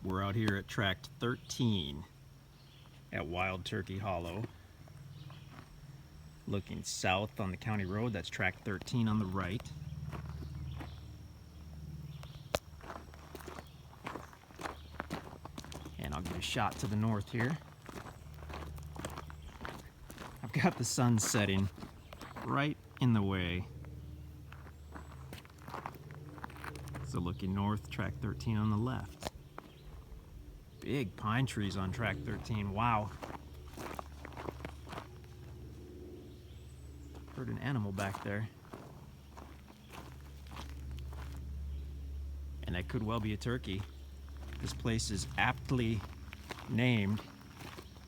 We're out here at tract 13 at Wild Turkey Hollow. Looking south on the county road, that's tract 13 on the right. And I'll get a shot to the north here. I've got the sun setting right in the way. So looking north, tract 13 on the left. Big pine trees on tract 13, wow. Heard an animal back there. And that could well be a turkey. This place is aptly named.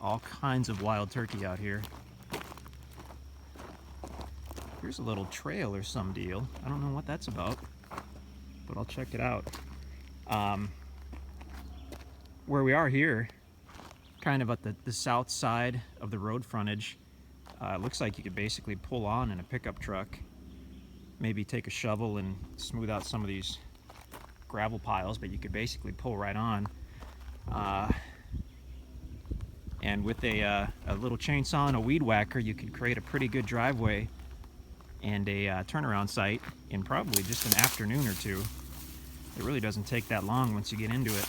All kinds of wild turkey out here. Here's a little trail or some deal. I don't know what that's about, but I'll check it out. Where we are here, kind of at the south side of the road frontage, it looks like you could basically pull on in a pickup truck, maybe take a shovel and smooth out some of these gravel piles, but you could basically pull right on. And with a little chainsaw and a weed whacker, you could create a pretty good driveway and a turnaround site in probably just an afternoon or two. It really doesn't take that long once you get into it.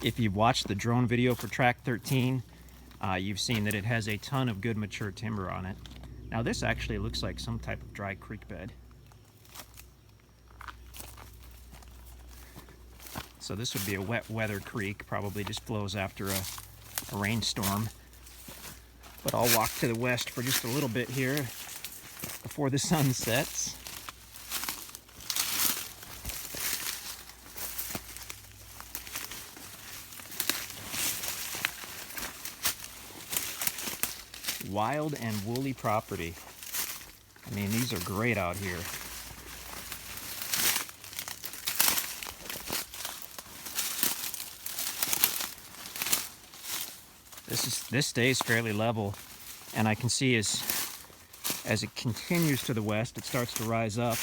If you've watched the drone video for tract 13, you've seen that it has a ton of good mature timber on it. Now this actually looks like some type of dry creek bed. So this would be a wet weather creek, probably just flows after a rainstorm. But I'll walk to the west for just a little bit here before the sun sets. Wild and woolly property. I mean, these are great out here. This stays fairly level, and I can see as it continues to the west, it starts to rise up.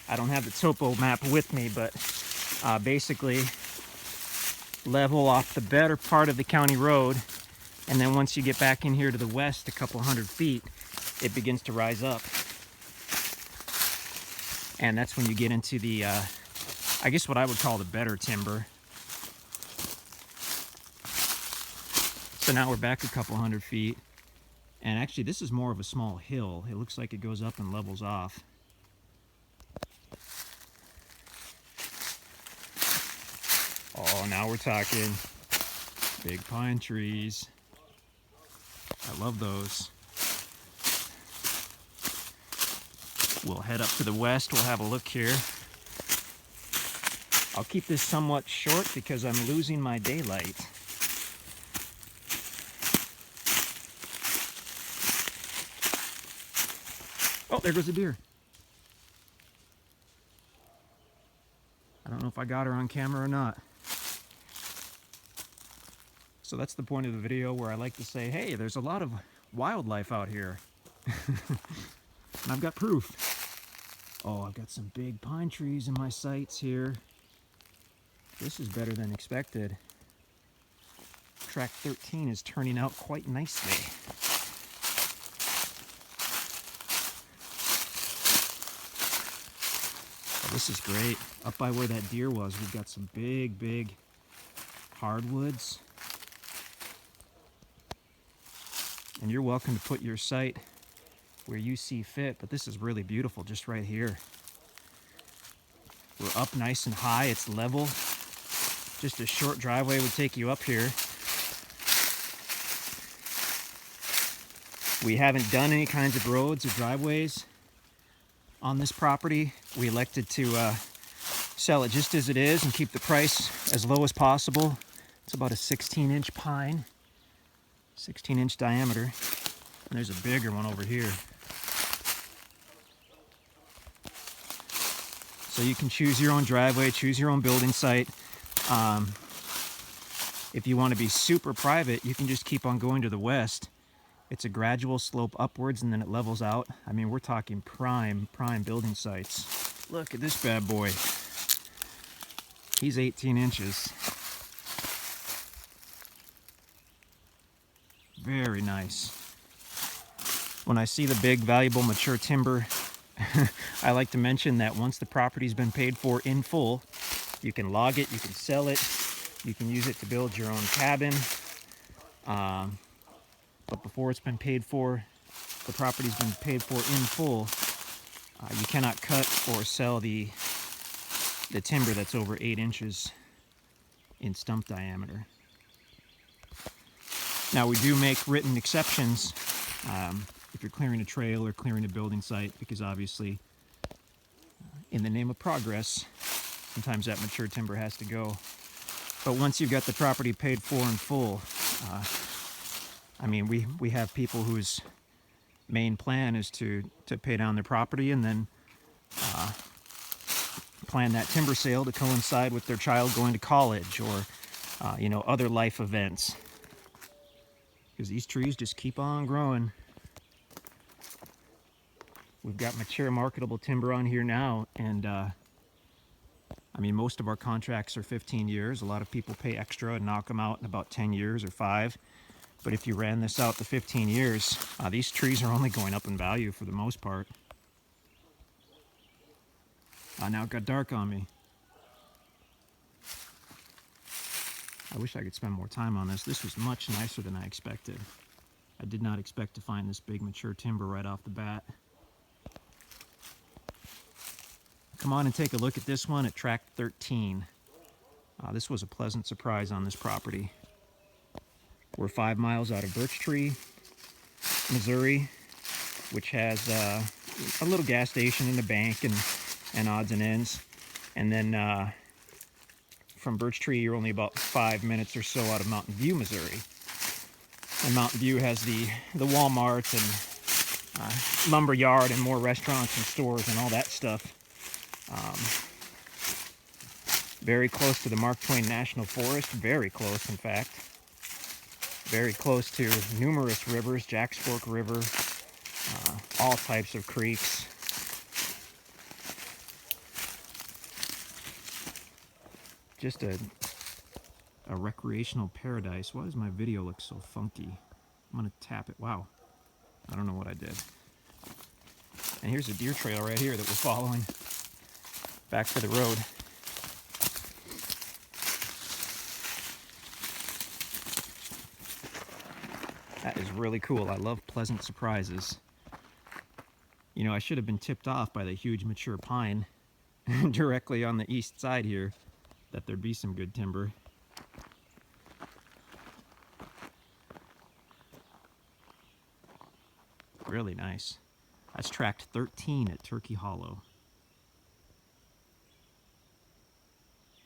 I don't have the topo map with me, but basically level off the better part of the county road. And then once you get back in here to the west a couple hundred feet, it begins to rise up. And that's when you get into the, I guess what I would call the better timber. So now we're back a couple hundred feet. And actually this is more of a small hill. It looks like it goes up and levels off. Oh, now we're talking big pine trees. I love those. We'll head up to the west. We'll have a look here. I'll keep this somewhat short because I'm losing my daylight. Oh, there goes a deer. I don't know if I got her on camera or not. So that's the point of the video where I like to say, hey, there's a lot of wildlife out here. And I've got proof. Oh, I've got some big pine trees in my sights here. This is better than expected. Tract 13 is turning out quite nicely. Oh, this is great. Up by where that deer was, we've got some big hardwoods. And you're welcome to put your site where you see fit, but this is really beautiful just right here. We're up nice and high, it's level. Just a short driveway would take you up here. We haven't done any kinds of roads or driveways on this property. We elected to sell it just as it is and keep the price as low as possible. It's about a 16-inch pine. 16-inch diameter, and there's a bigger one over here. So you can choose your own driveway, choose your own building site. If you want to be super private, you can just keep on going to the west It's a gradual slope upwards and then it levels out. I mean, we're talking prime building sites. Look at this bad boy. He's 18 inches. Very nice. When I see the big, valuable, mature timber, I like to mention that once the property's been paid for in full, you can log it, you can sell it, you can use it to build your own cabin. But before it's been paid for, the property's been paid for in full, you cannot cut or sell the timber that's over 8 inches in stump diameter. Now we do make written exceptions if you're clearing a trail or clearing a building site, because obviously in the name of progress, sometimes that mature timber has to go. But once you've got the property paid for in full, I mean, we have people whose main plan is to pay down their property and then plan that timber sale to coincide with their child going to college or other life events. Because these trees just keep on growing. We've got mature marketable timber on here now, and I mean, most of our contracts are 15 years. A lot of people pay extra and knock them out in about 10 years or 5. But if you ran this out to 15 years, these trees are only going up in value for the most part. Now it got dark on me. I wish I could spend more time on this. This was much nicer than I expected. I did not expect to find this big mature timber right off the bat. Come on and take a look at this one at tract 13. This was a pleasant surprise on this property. We're 5 miles out of Birch Tree, Missouri, which has a little gas station and a bank and odds and ends. And then from Birch Tree, you're only about 5 minutes or so out of Mountain View, Missouri. And Mountain View has the Walmart and lumber yard and more restaurants and stores and all that stuff. Very close to the Mark Twain National Forest, very close in fact. Very close to numerous rivers, Jack's Fork River, all types of creeks. Just a recreational paradise. Why does my video look so funky? I'm gonna tap it. Wow, I don't know what I did. And here's a deer trail right here that we're following back to the road. That is really cool. I love pleasant surprises. You know, I should have been tipped off by the huge mature pine directly on the east side here that there'd be some good timber. Really nice. That's tract 13 at Turkey Hollow.